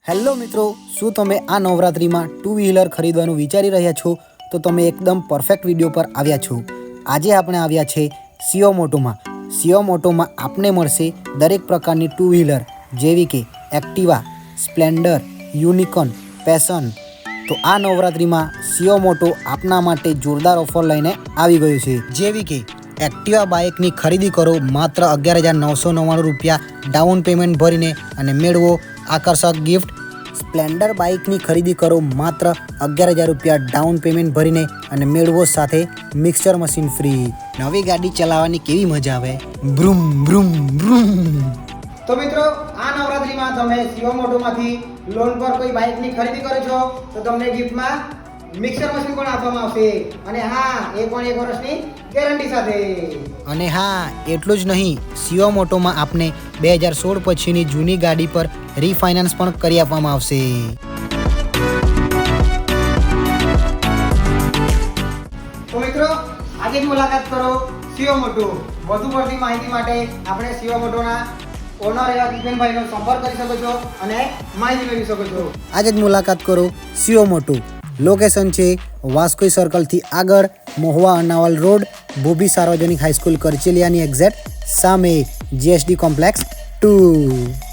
Hello મિત્રો, શું તમે આ નવરાત્રિમાં ટુ વ્હીલર ખરીદવાનું વિચારી રહ્યા છો? તો તમે એકદમ પરફેક્ટ વિડીયો પર આવ્યા છો. આજે આપણે આવ્યા છે સીઓ મોટોમાં. સીઓ મોટોમાં આપને મળશે દરેક પ્રકારની ટુ વ્હીલર જેવી કે એક્ટિવા, સ્પ્લેન્ડર, યુનિકોર્ન, પેશન. તો આ નવરાત્રિમાં સીઓ મોટો આપના માટે જોરદાર ઓફર લઈને આવી ગયું છે, જેવી કે એક્ટિવા બાઇકની ખરીદી કરો માત્ર 11,999 રૂપિયા ડાઉન પેમેન્ટ ભરીને અને મેળવો આકર્ષક ગિફ્ટ. સ્પ્લેન્ડર બાઇકની ખરીદી કરો માત્ર 11,000 રૂપિયા ડાઉન પેમેન્ટ ભરીને અને મેળવો સાથે મિક્સર મશીન ફ્રી. નવી ગાડી ચલાવવાની કેવી મજા આવે, બ્રૂમ બ્રૂમ બ્રૂમ. તો મિત્રો, આ નવરાત્રિમાં તમે સીઓ મોટોમાંથી લોન પર કોઈ બાઇકની ખરીદી કરો છો તો તમને ગિફ્ટમાં મિક્સર મશીન પણ આપવામાં આવશે. અને હા, એ પણ 1 વર્ષની ગેરંટી સાથે. અને હા, એટલું જ નહીં, સીઓ મોટોમાં આપને 2016 પછીની જૂની ગાડી પર રીફાઇનાન્સ પણ કરી આપવામાં આવશે. તો મિત્રો, આજે જ મુલાકાત કરો સીઓ મોટો. વધુ પડતી માહિતી માટે આપણે સીઓ મોટોના ઓનર એવા કિશનભાઈનો સંપર્ક કરી શકો છો અને માહિતી મેળવી શકો છો. આજે જ મુલાકાત કરો સીઓ મોટો. લોકેશન છે વાસ્કોઈ સર્કલથી આગળ, મહુવા અનાવલ રોડ, બોબી સાર્વજનિક હાઈસ્કૂલ કરચેલિયાની એક્ઝેક્ટ સામે, GSD કોમ્પ્લેક્સ 2.